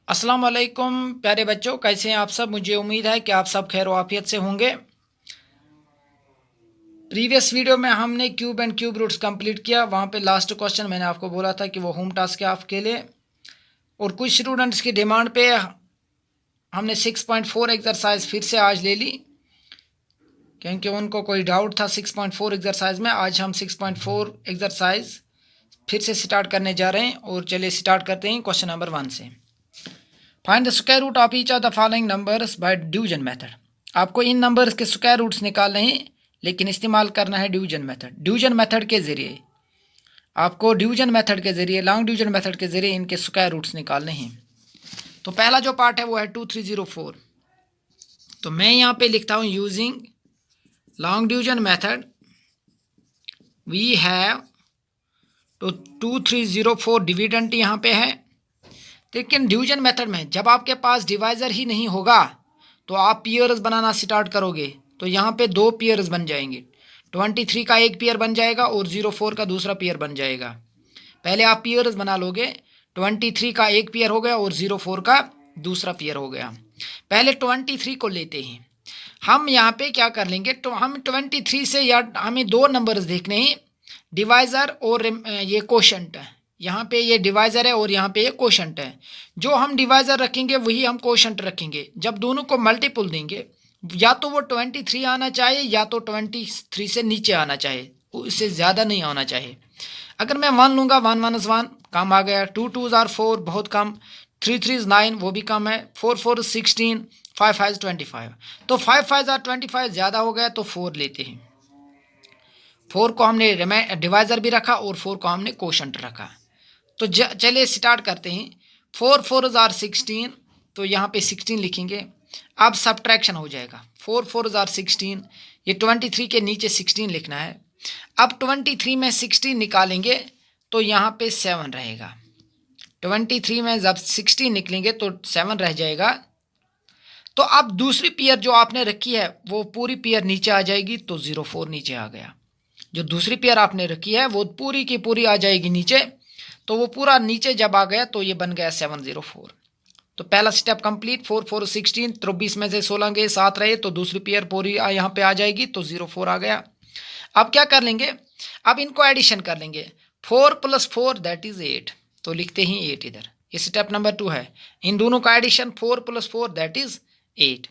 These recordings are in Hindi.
अस्सलाम वालेकुम प्यारे बच्चों, कैसे हैं आप सब। मुझे उम्मीद है कि आप सब खैर आफियत से होंगे। प्रीवियस वीडियो में हमने cube and cube roots complete किया। वहाँ पे लास्ट क्वेश्चन मैंने आपको बोला था कि वो होम टास्क है आपके लिए, और कुछ स्टूडेंट्स की डिमांड पे हमने 6.4 एक्सरसाइज फिर से आज ले ली, क्योंकि उनको कोई डाउट था 6.4 एक्सरसाइज में। आज हम 6.4 एक्सरसाइज फिर से स्टार्ट करने जा रहे हैं, और चलिए स्टार्ट करते हैं क्वेश्चन नंबर 1 से। Find the square root of each of the following numbers by division method. आपको इन नंबर्स के स्क्वायर रूट्स निकालने हैं, लेकिन इस्तेमाल करना है डिवीजन मेथड। डिवीजन मेथड के ज़रिए आपको लॉन्ग डिवीजन मेथड के ज़रिए इनके स्क्वायर रूट्स निकालने हैं। तो पहला जो पार्ट है वो है 2304। तो मैं यहाँ पे लिखता हूँ using long division method we have तो 2304 डिविडेंट यहाँ पे है। लेकिन डिवीजन मेथड में जब आपके पास डिवाइज़र ही नहीं होगा तो आप पेयर्स बनाना स्टार्ट करोगे, तो यहाँ पे 2 पेयर्स बन जाएंगे। 23 का एक पेयर बन जाएगा और 04 का दूसरा पेयर बन जाएगा। पहले आप पेयर्स बना लोगे। 23 का एक पेयर हो गया और 04 का दूसरा पेयर हो गया। पहले 23 को लेते हैं। हम यहाँ पे क्या कर लेंगे, तो हम 23 से या हमें 2 नंबर्स देखने हैं, डिवाइज़र और ये कोशंट है। यहाँ पे ये डिवाइज़र है और यहाँ पे ये कोशंट है। जो हम डिवाइज़र रखेंगे वही हम कोशंट रखेंगे। जब दोनों को मल्टीपल देंगे, या तो वो 23 आना चाहिए या तो 23 से नीचे आना चाहिए, उससे ज़्यादा नहीं आना चाहिए। अगर मैं 1 लूँगा, 1 1 इज़ 1, कम आ गया। 2 2 आर 4, बहुत कम। 3 3 इज़ 9, वो भी कम है। 4 4 इज़ 16, 5 5 इज़ 25। तो 5 5 आर 25 ज़्यादा हो गया, तो 4 लेते हैं। 4 को हमने डिवाइज़र भी रखा और 4 को हमने कोशंट रखा। तो चलिए स्टार्ट करते हैं। 4 4 आर 16, तो यहाँ पे 16 लिखेंगे। अब सब्ट्रैक्शन हो जाएगा। 4 4 आर 16, ये 23 के नीचे 16 लिखना है। अब 23 में 16 निकालेंगे तो यहाँ पे 7 रहेगा। 23 में जब 16 निकलेंगे तो 7 रह जाएगा। तो अब दूसरी पेयर जो आपने रखी है वो पूरी पेयर नीचे आ जाएगी, तो 04 नीचे आ गया। जो दूसरी पेयर आपने रखी है वो पूरी की पूरी आ जाएगी नीचे, तो वो पूरा नीचे जब आ गया तो ये बन गया 704। तो पहला स्टेप कंप्लीट। 4 4 16, 23 में से 16 गए, 7 रहे, तो दूसरी पेयर पूरी यहाँ पे आ जाएगी, तो 04 आ गया। अब क्या कर लेंगे, अब इनको एडिशन कर लेंगे। 4 + 4 दैट इज़ 8, तो लिखते ही 8 इधर। ये स्टेप नंबर 2 है। इन दोनों का एडिशन 4 + 4 दैट इज़ 8।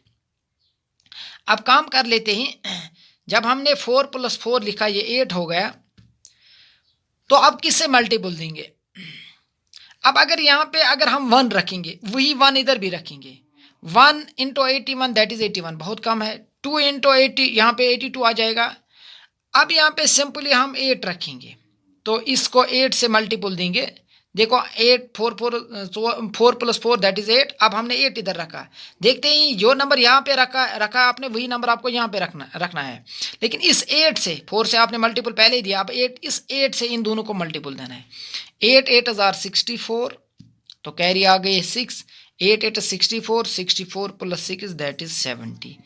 अब काम कर लेते हैं। जब हमने 4 + 4 लिखा, ये 8 हो गया, तो अब किससे मल्टीपल देंगे। अब अगर यहाँ पे अगर हम 1 रखेंगे, वही 1 इधर भी रखेंगे। 1 × 81 दैट इज़ 81, बहुत कम है। 2 × 80, यहाँ पे 82 आ जाएगा। अब यहाँ पे सिंपली हम 8 रखेंगे, तो इसको 8 से मल्टीपल देंगे। देखो 8 4 4 4 + 4 दैट इज़ 8। अब हमने 8 इधर रखा। देखते ही जो नंबर यहाँ पे रखा आपने, वही नंबर आपको यहाँ पे रखना है। लेकिन इस 8 से, 4 से आपने मल्टीपल पहले ही दिया, अब 8, इस 8 से इन दोनों को मल्टीपल देना है। 8 8 आर 64, तो कैरी आ गई 6। 8 8 64, 64 + 6 दैट इज़ 70।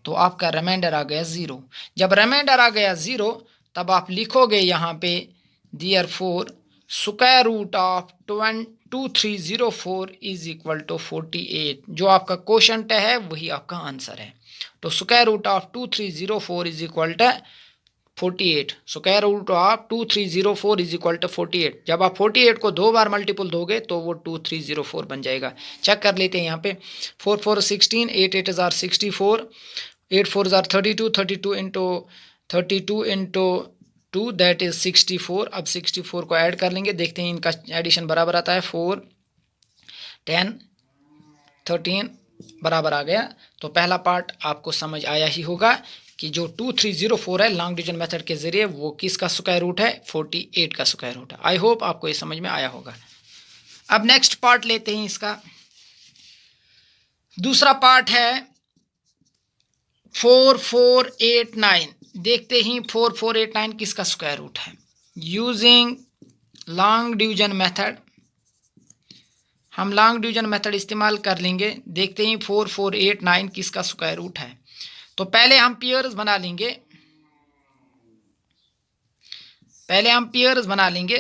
तो आपका रिमाइंडर आ गया 0। जब रिमाइंडर आ गया 0, तब आप लिखोगे यहाँ पे therefore square root of 2304 is equal to 48। जो आपका क्वोशंट है वही आपका आंसर है। तो square root of 2304 is equal to 48। Square root of 2304 is equal to 48। जब आप 48 को 2 बार मल्टीपल दोगे तो वो 2304 बन जाएगा। चेक कर लेते हैं यहाँ पे। 4 4 16, 8 8 are 64, 8 4 are 32, 32 into 2 that is 64। अब 64 को ऐड कर लेंगे, देखते हैं इनका एडिशन बराबर आता है। 4 10 13 बराबर आ गया। तो पहला पार्ट आपको समझ आया ही होगा कि जो 2304 है लॉन्ग डिवीजन मेथड के जरिए, वो किसका स्क्वायर रूट है, 48 का स्क्वायर रूट है। आई होप आपको ये समझ में आया होगा। अब नेक्स्ट पार्ट लेते हैं इसका। दूसरा पार्ट है 4489। देखते ही 4489 किसका स्क्वायर रूट है। यूजिंग लॉन्ग डिवीजन मेथड, हम लॉन्ग डिवीजन मेथड इस्तेमाल कर लेंगे। देखते ही 4489 किसका स्क्वायर रूट है। तो पहले हम पेयर्स बना लेंगे।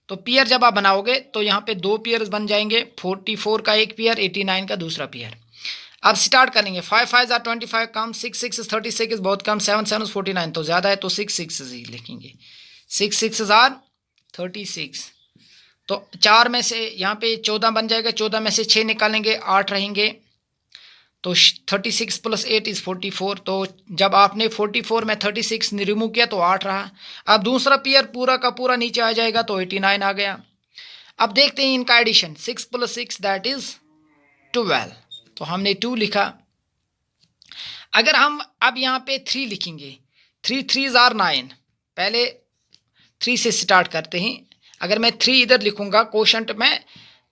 तो पेयर जब आप बनाओगे तो यहाँ पे दो पेयर्स बन जाएंगे, 44 का एक पेयर, 89 का दूसरा पेयर। अब स्टार्ट करेंगे, 5 5 25 कम, 6 6 36 बहुत कम, 7 7 49 तो ज़्यादा है, तो 6 6 ही लिखेंगे, 6 6 36। तो 4 में से यहाँ पे 14 बन जाएगा, 14 में से 6 निकालेंगे, 8 रहेंगे, तो 36 + 8 = 44। तो जब आपने 44 में 36 रिमूव किया तो 8 रहा। अब दूसरा पेयर पूरा का पूरा नीचे आ जाएगा, तो 89 आ गया। अब देखते हैं इनका एडिशन, 6 + 6 दैट इज 12, तो हमने 2 लिखा। अगर हम अब यहाँ पे 3 लिखेंगे, 3 3 = 9, पहले 3 से स्टार्ट करते हैं। अगर मैं 3 इधर लिखूंगा कोशंट में,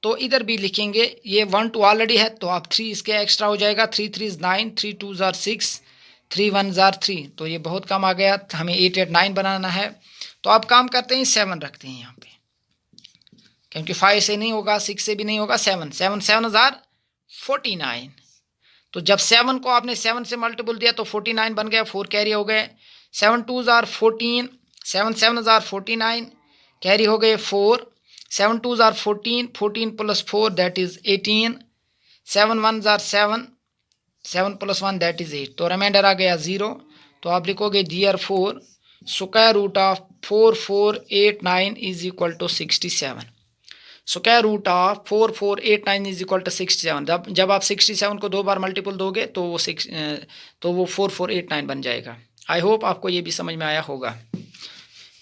तो इधर भी लिखेंगे, ये 1 2 ऑलरेडी है, तो अब 3 इसके एक्स्ट्रा हो जाएगा, 3 3 = 9, 3 2 = 6, 3 1 = 3, तो ये बहुत कम आ गया, हमें 8 8 9 बनाना है। तो अब काम करते हैं, 7 रखते हैं यहाँ पे, क्योंकि 5 से नहीं होगा, 6 से भी नहीं होगा, 7 7 7 = 49। तो जब 7 को आपने 7 से मल्टीपल दिया तो 49 बन गया, 4 कैरी हो गए, 7 2 = 14, 7 7 = 49, कैरी हो गए 4, 7 2 = 14, 14 + 4 दैट इज 18, 7 1 = 7, 7 + 1 दैट इज 8, तो रिमाइंडर आ गया 0। तो आप लिखोगे therefore square root of 4489 = 67। Square root of 4489 = 67। जब आप 67 को 2 बार मल्टीपल दोगे तो वो 4489 बन जाएगा। आई होप आपको ये भी समझ में आया होगा।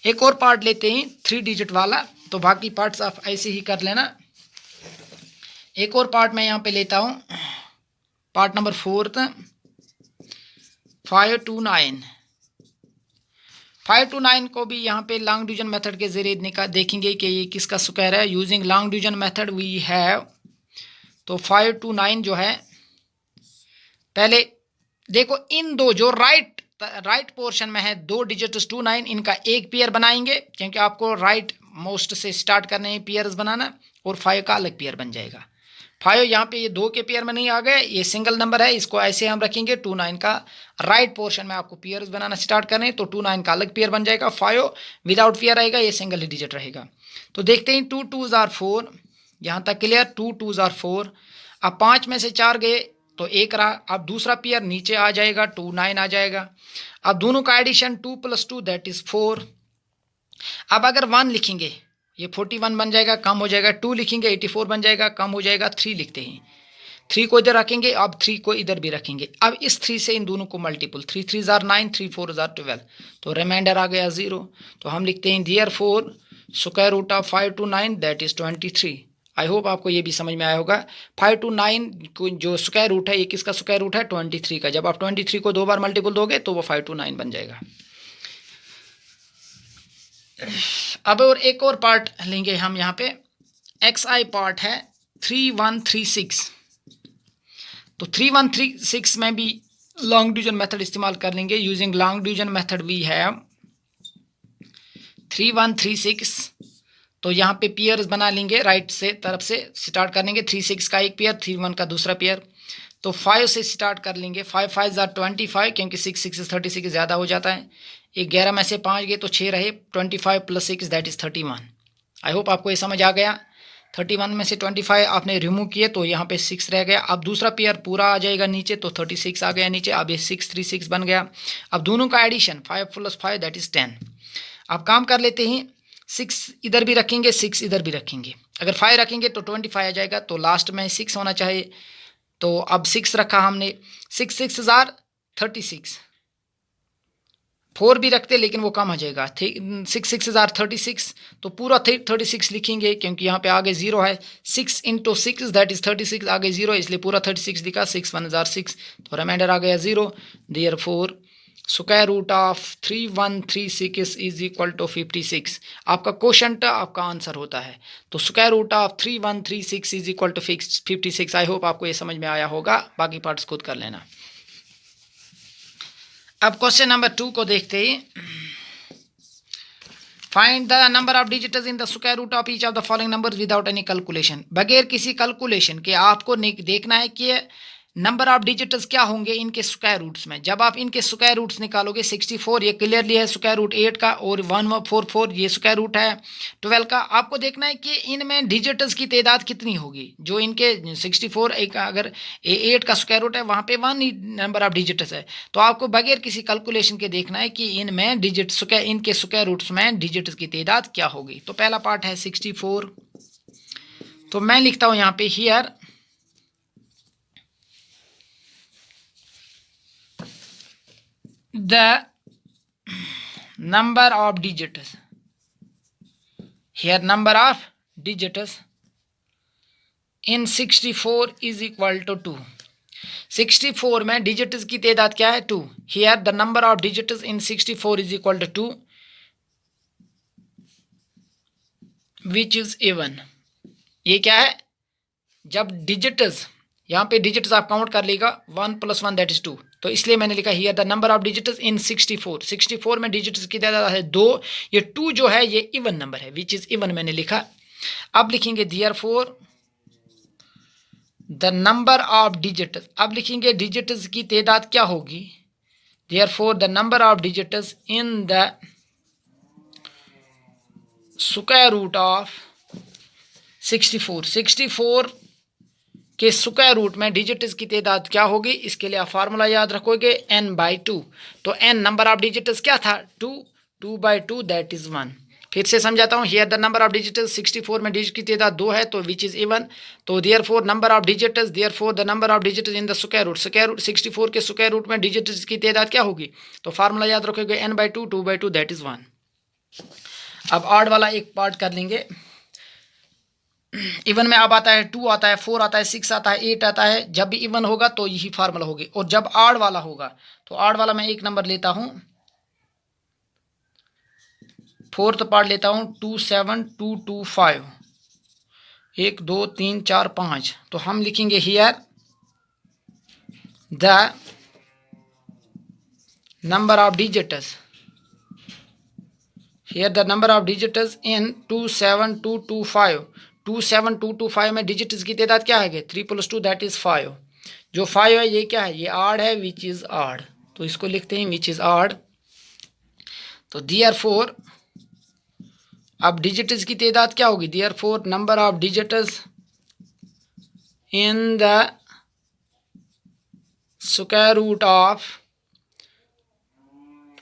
एक और पार्ट लेते हैं 3 डिजिट वाला, तो बाकी पार्ट्स आप ऐसे ही कर लेना। एक और पार्ट मैं यहाँ पे लेता हूँ, पार्ट नंबर 4, 529। 529 को भी यहाँ पे लॉन्ग डिवीजन मेथड के जरिए देखेंगे कि ये किसका स्क्वायर है। Using long division method we have, तो 529 जो है, पहले देखो इन दो जो राइट पोर्शन में है, 2 डिजिट्स 29, इनका एक पेयर बनाएंगे, क्योंकि आपको राइट मोस्ट से स्टार्ट करने हैं पेयर्स बनाना, और 5 का अलग पेयर बन जाएगा। 5 यहाँ पे ये 2 के पेयर में नहीं आ गए, ये सिंगल नंबर है, इसको ऐसे हम रखेंगे। 29 का राइट पोर्शन में आपको पेयर्स बनाना स्टार्ट करने हैं, तो 29 का अलग पेयर बन जाएगा, 5 विदाउट पेयर रहेगा, ये सिंगल ही डिजिट रहेगा। तो देखते हैं, 2 2 = 4, यहाँ तक क्लियर, 2 2 = 4। अब 5 में से 4 गए तो 1 रहा, अब दूसरा पेयर नीचे आ जाएगा, 2 9 आ जाएगा। अब दोनों का एडिशन 2 + 2 दैट इज 4। अब अगर 1 लिखेंगे, ये 41 बन जाएगा, कम हो जाएगा, 2 लिखेंगे 84 बन जाएगा, कम हो जाएगा, 3 लिखते हैं, 3 को इधर रखेंगे, अब 3 को इधर भी रखेंगे। अब इस 3 से इन दोनों को मल्टीपल, 3 3 = 9, 3 4 = 12, तो रिमाइंडर आ गया 0। तो हम लिखते हैं therefore square root of 529 that is 23। I hope आपको ये भी समझ में आया होगा। 529 को जो स्क्वायर रूट है, ये किसका स्क्वायर रूट है, 23 का। जब आप 23 को 2 बार मल्टीपल दोगे तो वो 529 बन जाएगा। अब और एक और पार्ट लेंगे हम यहाँ पे, XI पार्ट है 3136। तो 3136 में भी लॉन्ग डिवीजन मेथड इस्तेमाल कर लेंगे। Using long division method we have 3136। तो यहाँ पे पेयर्स बना लेंगे, राइट से तरफ से स्टार्ट कर लेंगे, 36 का एक पेयर, 31 का दूसरा पेयर। तो 5 से स्टार्ट कर लेंगे, 5 5 = 25, क्योंकि 6 6 36 ज़्यादा हो जाता है। 11 में से 5 गए तो 6 रहे, 25 + 6 दैट इज़ 31। आई होप आपको ये समझ आ गया। 31 में से 25 आपने रिमूव किए तो यहाँ पे 6 रह गया। अब दूसरा पेयर पूरा आ जाएगा नीचे, तो 36 आ गया नीचे। अब ये 6 3 6 बन गया। अब दोनों का एडिशन 5 + 5 दैट इज़ 10। अब काम कर लेते हैं, 6 इधर भी रखेंगे, 6 इधर भी रखेंगे। अगर 5 रखेंगे तो 25 आ जाएगा, तो लास्ट में 6 होना चाहिए। तो अब 6 रखा हमने, 6 6 = 36। 4 भी रखते लेकिन वो कम हो जाएगा, 6 6 = 36। तो पूरा 36 लिखेंगे, क्योंकि यहाँ पे आगे 0 है। 6 × 6 दैट इज़ 36, आगे 0 है इसलिए पूरा 36 लिखा। 6 1 = 6, तो रिमाइंडर आ गया 0। Therefore square root of 3136 = 56। आपका क्वेश्चन आपका आंसर होता है। तो square root of 3136 = 56। I hope आपको ये समझ में आया होगा, बाकी पार्ट्स खुद कर लेना। अब क्वेश्चन नंबर 2 को देखते हैं। Find the number of digits in the square root of each of the following numbers without any calculation. बगैर किसी कैलकुलेशन के आपको देखना है कि नंबर ऑफ डिजिट्स क्या होंगे इनके स्क्वायर रूट्स में। जब आप इनके स्क्वायर रूट्स निकालोगे 64 ये क्लियरली है स्क्वायर रूट 8 का, और 1144 ये स्क्वायर रूट है 12 का। आपको देखना है कि इनमें डिजिट्स की तादाद कितनी होगी। जो इनके 64 एक अगर 8 का स्क्वायर रूट है वहाँ पे 1 नंबर ऑफ डिजिट्स है, तो आपको बगैर किसी कैलकुलेशन के देखना है कि इनमें डिजिट इनके स्क्वायर रूट्स में डिजिट्स की तादाद क्या होगी। तो पहला पार्ट है 64, तो मैं लिखता हूँ यहाँ पे here the number of digits, here number of digits in 64 is equal to 2। 64 में डिजिट्स की तादाद क्या है 2। here the number of digits in 64 is equal to 2 which is even। ये क्या है, जब डिजिट्स यहाँ पे डिजिट्स आप काउंट कर लेगा 1 + 1 दैट इज 2, तो इसलिए मैंने लिखा here the number of digits इन 64। 64 में डिजिट्स की तादाद है 2, ये 2 जो है ये इवन नंबर है विच इज इवन मैंने लिखा। अब लिखेंगे therefore the number of digits, अब लिखेंगे डिजिट्स की तादाद क्या होगी। Therefore the number of digits in the square root of 64। 64 के स्क्वायर रूट में डिजिट्स की तादाद क्या होगी, इसके लिए आप फार्मूला याद रखोगे n/2। तो n नंबर ऑफ डिजिट्स क्या था 2, 2/2 दैट इज 1। फिर से समझाता हूँ, here the number of digits 64 में डिजिट की तादाद 2 है तो विच इज इवन। तो therefore number of digits, therefore the number of digits in the square root, square root 64 के स्क्वायर रूट में डिजिट्स की तादाद क्या होगी, तो फार्मूला याद रखोगे n/2, 2/2 दैट इज 1। अब ऑड वाला एक पार्ट कर लेंगे। इवन में अब आता है 2 आता है 4 आता है 6 आता है 8 आता है। जब भी इवन होगा तो यही फार्मूला होगी, और जब आड़ वाला होगा तो आड़ वाला मैं एक नंबर लेता हूँ, 4th पार्ट लेता हूँ 2 7 2 2 5 1 2 3 4 5। तो हम लिखेंगे here the number of digits, here the number of digits इन 2 7 2 2 5। 2 7 2 2 5 में डिजिट्स की तादाद क्या है 3 + 2 दैट इज 5। जो 5 है ये क्या है, ये आड़ है विच इज आड़, तो इसको लिखते हैं विच इज आड़। तो देयरफॉर अब डिजिट्स की तादाद क्या होगी, therefore number of digits in the square root of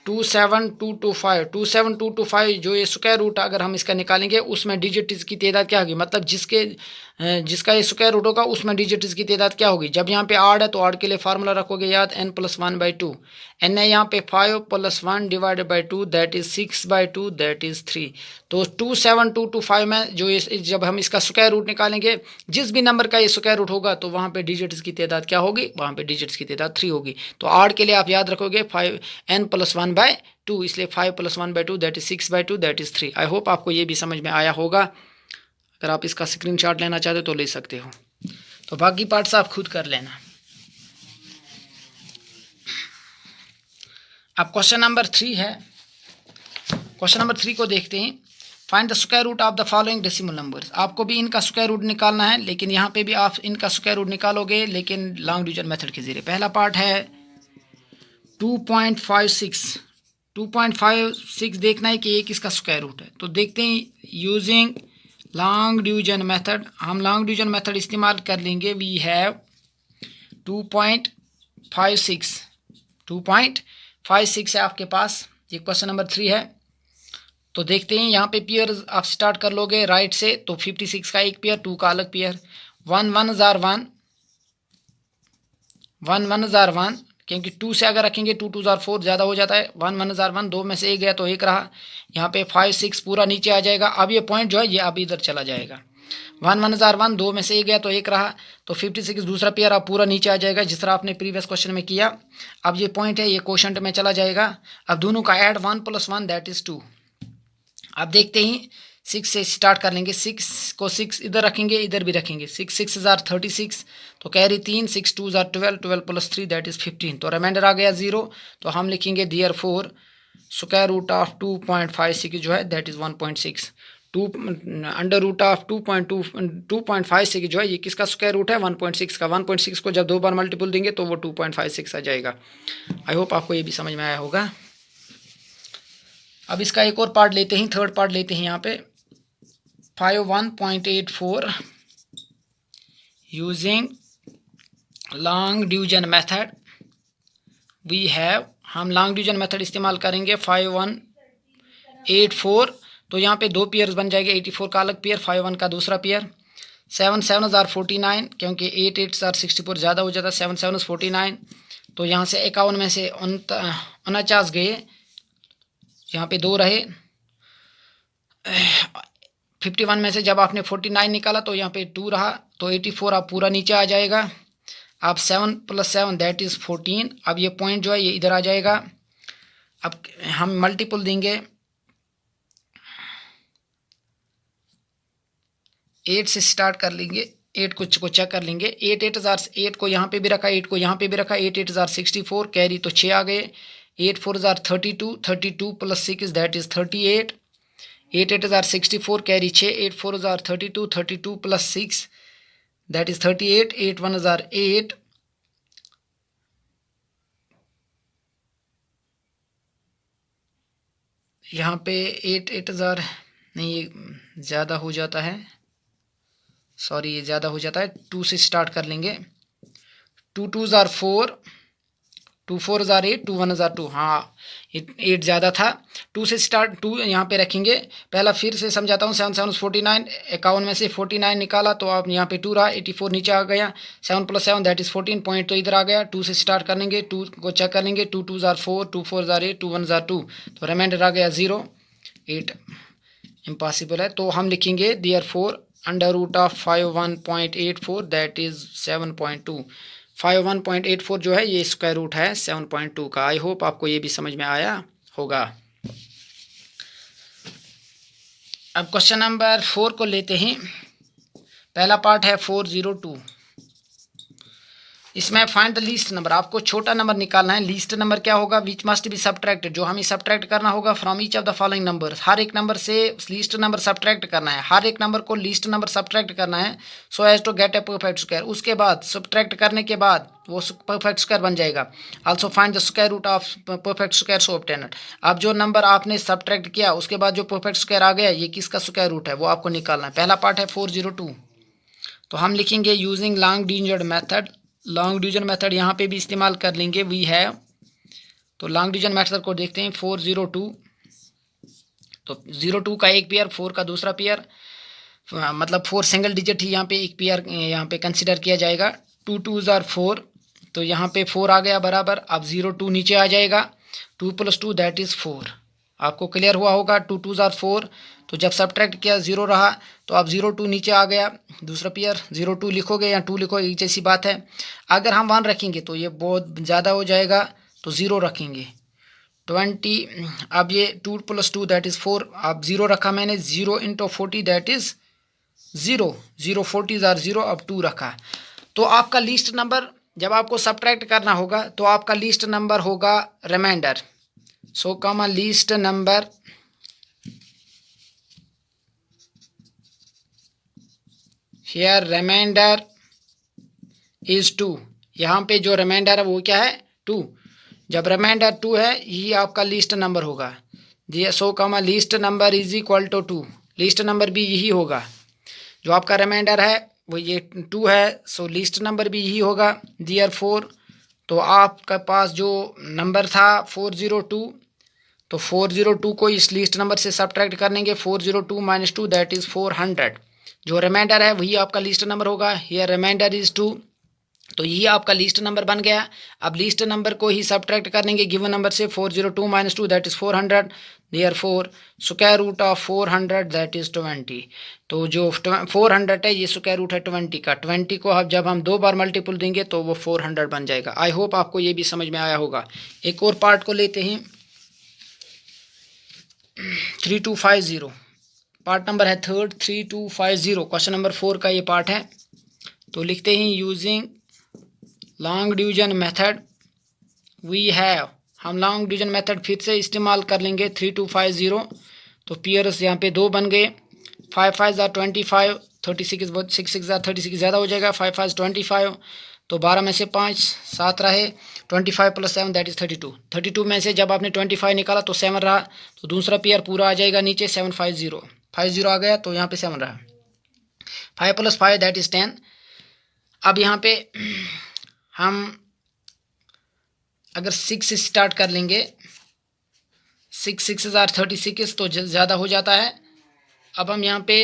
2 7 2 2 5। 2 7 2 2 5 जो ये स्क्वायर रूट अगर हम इसका निकालेंगे उसमें डिजिट्स की तादाद क्या होगी, मतलब जिसका ये स्क्वायर रूट होगा उसमें डिजिट्स की तादाद क्या होगी। जब यहाँ पे आड़ है तो आड़ के लिए फार्मूला रखोगे याद n + 1/2। n है यहाँ पे 5 + 1 / 2 दैट इज 6/2 दैट इज 3। तो 2 7 2 2 5 में जो ये जब हम इसका स्क्वायर रूट निकालेंगे जिस भी नंबर का ये स्क्वायर रूट होगा तो वहाँ पे डिजिट्स की तादाद क्या होगी, वहाँ पे डिजिट्स की तादाद 3 होगी। तो आड़ के लिए आप याद रखोगे n + 1/2, इसलिए 5 + 1/2 that is 6/2 that is 3। I hope आपको ये भी समझ में आया होगा। अगर आप इसका स्क्रीनशॉट लेना चाहते हो तो ले सकते हो, तो बाकी पार्ट्स आप खुद कर लेना। अब क्वेश्चन नंबर 3 है। क्वेश्चन नंबर 3 को देखते हैं। Find the square root of the following decimal numbers. आपको भी इनका स्क्वायर रूट निकालना है, लेकिन यहाँ पे भी आप इनका स्क्वायर रूट निकालोगे लेकिन लॉन्ग डिवीजन मेथड के जरिए। पहला पार्ट है 2.56। 2.56 देखना है कि एक इसका स्क्वायर रूट है, तो देखते हैं यूजिंग लॉन्ग डिवीजन मेथड। हम लॉन्ग डिवीजन मेथड इस्तेमाल कर लेंगे। We have 2.56। 2.56 है आपके पास, ये क्वेश्चन नंबर 3 है। तो देखते हैं यहाँ पे पेयर आप स्टार्ट कर लोगे राइट से, तो 56 का एक पेयर, 2 का अलग पेयर। 1 1 जार 1, 1 1 जार 1, क्योंकि 2 से अगर रखेंगे 2 2 जार 4 ज़्यादा हो जाता है। 1 1 जार 1, 2 में से एक गया तो एक रहा। यहाँ पे 5 6 पूरा नीचे आ जाएगा। अब ये पॉइंट जो है ये अब इधर चला जाएगा। 1 1 जार 1, 2 में से एक गया तो एक रहा, तो 56 दूसरा पेयर अब पूरा नीचे आ जाएगा जिस तरह आपने प्रीवियस क्वेश्चन में किया। अब ये पॉइंट है ये क्वोशंट में चला जाएगा। अब दोनों का ऐड 1 + 1 दैट इज़ 2। अब देखते ही 6 से स्टार्ट कर लेंगे। 6 को 6 इधर रखेंगे, इधर भी रखेंगे। 6 6 जार 36, तो कैरी 3, 6 2 जार 12, 12 + 3 दैट इज़ 15। तो रिमाइंडर आ गया 0। तो हम लिखेंगे देयरफॉर स्क्वायर रूट ऑफ 2.56 जो है that is 1.6। Under root of 2.56 जो है ये किसका स्क्वायर रूट है 1.6 का। 1.6 को जब 2 बार मल्टीपल देंगे तो वो 2.56 आ जाएगा। आई होप आपको ये भी समझ में आया होगा। अब इसका एक और पार्ट लेते हैं, थर्ड पार्ट लेते हैं यहाँ पे 51.84 using long division method we have. हम लॉन्ग डिवीजन मेथड इस्तेमाल करेंगे 5184। तो यहाँ पे दो पेयर्स बन जाएंगे, 84 का अलग पेयर, 51 का दूसरा पेयर। 7 7 49 क्योंकि 8 8 64 ज़्यादा हो जाता है, 7 7 49। तो यहाँ से 51 में से 49 गए, यहाँ पे 2 रहे। 51 में से जब आपने 49 निकाला तो यहाँ पे 2 रहा, तो 84 आप पूरा नीचे आ जाएगा। अब 7 + 7 दैट इज़ 14। अब ये पॉइंट जो है ये इधर आ जाएगा। अब हम मल्टीपल देंगे 8 से स्टार्ट कर लेंगे, 8 को चेक कर लेंगे। 8 8 जार 8 को यहाँ पे भी रखा, 8 को यहाँ पे भी रखा। 8 8 जार 64 कैरी तो 6 आ गए। 8 4 jar 32, 32 + 6 that is 38। 8 8 jar 64 carry 6, 8 4 jar 32, 32 + 6 that is 38। 8 1 jar 8, यहाँ पे 8 8 जार नहीं, ये ज़्यादा हो जाता है, सॉरी ये ज़्यादा हो जाता है। 2 से स्टार्ट कर लेंगे। 2 2 जार 4, 2 4 जार 8, 2 1 जार 2। हाँ 8 ज़्यादा था। 2 से स्टार्ट, 2 यहाँ पे रखेंगे। पहला फिर से समझाता हूँ। 7 7 49, 51 में से 49 निकाला तो आप यहाँ पे 2 रहा, 84 नीचे आ गया। 7 + 7 दैट इज़ 14 पॉइंट तो इधर आ गया। 2 से स्टार्ट कर लेंगे, 2 को चेक कर लेंगे। 2 2 जार 4, 2 4 जार 8, 2 1 जार 2, तो रिमाइंडर आ गया 0। 8 इम्पॉसिबल है, तो हम लिखेंगे therefore under root of 51.84 that is 7.2। 51.84 जो है ये स्क्वायर रूट है 7.2 का। आई होप आपको ये भी समझ में आया होगा। अब क्वेश्चन नंबर 4 को लेते हैं। पहला पार्ट है 402। इसमें फाइंड द लीस्ट नंबर, आपको छोटा नंबर निकालना है। लीस्ट नंबर क्या होगा, विच मस्ट बी सब्ट्रैक्टेड, जो हमें सब्ट्रैक्ट करना होगा from each of the following number. हर एक नंबर से लीस्ट नंबर सब्ट्रैक्ट करना है, हर एक नंबर को लीस्ट नंबर सब्ट्रैक्ट करना है so as to get a perfect square. उसके बाद सब्ट्रैक्ट करने के बाद वो परफेक्ट स्क्वायर बन जाएगा। Also find the square root of perfect square so obtained. अब जो नंबर आपने सब्ट्रैक्ट किया उसके बाद जो परफेक्ट स्क्वायर आ गया ये किसका स्क्वायर रूट है वो आपको निकालना है। पहला पार्ट है 402। तो हम लिखेंगे using long division method. Long division method यहाँ पे भी इस्तेमाल कर लेंगे वी हैव। तो लॉन्ग डिवीजन मेथड को देखते हैं 402। तो 02 का एक पेयर, 4 का दूसरा पेयर, मतलब 4 सिंगल डिजिट ही यहाँ पे एक पेयर यहाँ पे कंसिडर किया जाएगा। 2 2 जार 4, तो यहाँ पे 4 आ गया बराबर। अब 02 नीचे आ जाएगा। 2 + 2 दैट इज़ 4। आपको क्लियर हुआ होगा। 2 2 जार 4, तो जब सब्ट्रैक्ट किया 0 रहा, तो अब 02 नीचे आ गया। दूसरा पेयर 02 लिखोगे या 2 लिखो, एक जैसी बात है। अगर हम 1 रखेंगे तो ये बहुत ज़्यादा हो जाएगा, तो 0 रखेंगे। 20, अब ये 2 + 2 दैट इज़ 4। अब 0 रखा मैंने, 0 × 40 दैट इज़ 0। 0 40 जार 0, अब 2 रखा। तो आपका लीस्ट नंबर जब आपको सब्ट्रैक्ट करना होगा तो आपका लीस्ट नंबर होगा remainder. So comma least number here remainder is 2। यहाँ पे जो रिमाइंडर है वो क्या है 2। जब रिमाइंडर 2 है ये आपका लीस्ट नंबर होगा। So comma least number is equal to 2। Least number भी यही होगा, जो आपका रिमाइंडर है वो ये 2 है, सो लीस्ट नंबर भी यही होगा। देयरफॉर तो आपका पास जो नंबर था 402, तो 402 को इस लीस्ट नंबर से सब्ट्रैक्ट करेंगे। 402 - 2 दैट इज़ 400। जो रिमाइंडर है वही आपका लीस्ट नंबर होगा। हियर रिमाइंडर इज़ 2, तो यही आपका लीस्ट नंबर बन गया। अब लीस्ट नंबर को ही सब्ट्रैक्ट करेंगे गिवन नंबर से। 402 - 2 that is 400। Therefore square root of 400 that is 20। तो जो 400 है ये स्क्वायर रूट है 20 का। 20 को अब जब हम 2 बार मल्टीपल देंगे तो वो 400 बन जाएगा। आई होप आपको ये भी समझ में आया होगा। एक और पार्ट को लेते हैं 3250। पार्ट नंबर है थर्ड 3250। क्वेश्चन नंबर 4 का ये पार्ट है। तो लिखते हैं using long division method we have. हम लॉन्ग डिवीजन मेथड फिर से इस्तेमाल कर लेंगे 3250। तो पेयर्स यहाँ पे 2 बन गए। 5 5 ज़ार 25, 36 6 6 ज़ार 36 ज़्यादा हो जाएगा, 5 5 25, तो 12 में से 5 7 रहे, 25 + 7 दैट इज़ 32। 32 में से जब आपने 25 निकाला तो 7 रहा, तो दूसरा पेयर पूरा आ जाएगा नीचे, 7 5 0 5 0 आ गया, तो यहाँ पे 7 रहा, 5 + 5 दैट इज़ 10। अब यहाँ पे हम अगर 6 से स्टार्ट कर लेंगे, 6 6 ज़ार 36 तो ज़्यादा हो जाता है। अब हम यहाँ पे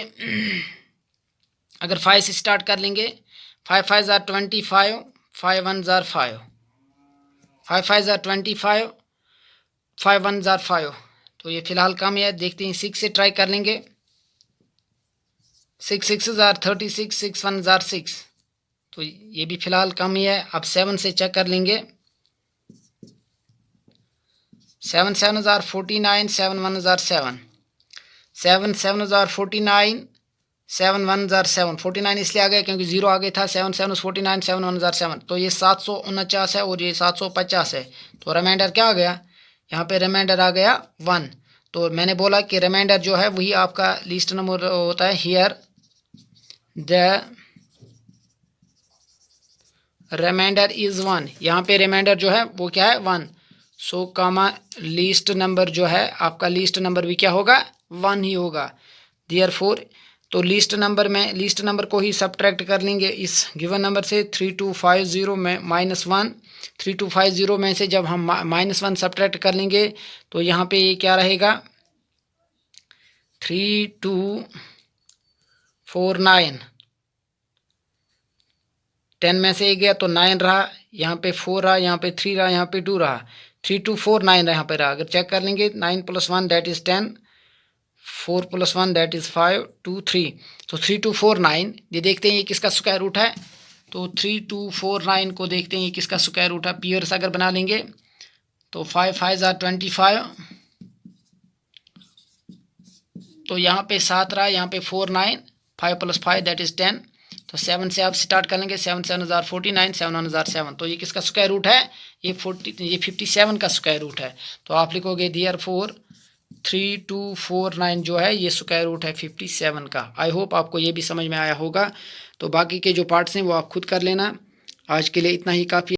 अगर 5 से स्टार्ट कर लेंगे, 5 5 ज़ार 25, 5 1 ज़ार 5, 5 5 ज़ार 25, 5 1 ज़ार 5, तो ये फ़िलहाल कम है। देखते हैं 6 से ट्राई कर लेंगे, 6 6 ज़ार 36, 6 1 ज़ार 6, तो ये भी फ़िलहाल कम ही है। अब 7 से चेक कर लेंगे, 7 7 ज़ार 49, 7 1 ज़ार 7, 7 7 ज़ार 49, 7 1 ज़ार 7, 49 इसलिए आ गया क्योंकि 0 आ गया था, 7 7 49, 7 1 ज़ार 7, तो ये 749 है और ये 750 है। तो रिमाइंडर क्या आ गया, यहाँ पे रिमाइंडर आ गया 1। तो मैंने बोला कि रिमाइंडर जो है वही आपका लीस्ट नंबर होता है। हियर द रिमाइंडर इज़ 1, यहाँ पे रिमाइंडर जो है वो क्या है 1। सो कामा लीस्ट नंबर जो है आपका, लीस्ट नंबर भी क्या होगा 1 ही होगा। देयरफॉर तो लीस्ट नंबर को ही सब्ट्रैक्ट कर लेंगे इस गिवन नंबर से, 3250 में -1, 3250 में से जब हम -1 सब्ट्रैक्ट कर लेंगे तो यहाँ पे ये क्या रहेगा 3249, 10 में से 1 गया तो 9 रहा, यहाँ पे 4 रहा, यहाँ पे 3 रहा, यहाँ पे 2 रहा, 3249 यहाँ पे रहा। अगर चेक कर लेंगे 9 + 1 दैट इज़ 10, 4 + 1 दैट इज़ 5 2 3, तो 3249। ये देखते हैं ये किसका स्क्वायर रूट है, तो 3249 को देखते हैं ये किसका स्क्वायर रूट है। पियर्स अगर बना लेंगे तो 5 5 ज़ार 25, तो यहाँ पे 7 रहा, यहाँ पे 4 9, 5 + 5 दैट इज़ 10, तो 7 से आप स्टार्ट कर लेंगे, 7 7 ज़ार 49, 7 1 ज़ार 7, तो ये किसका स्क्वायर रूट है, ये 57 का स्क्वायर रूट है। तो आप लिखोगे देयरफॉर 3249 जो है ये स्क्वायर रूट है 57 का। आई होप आपको ये भी समझ में आया होगा। तो बाकी के जो पार्ट्स हैं वो आप खुद कर लेना। आज के लिए इतना ही काफ़ी।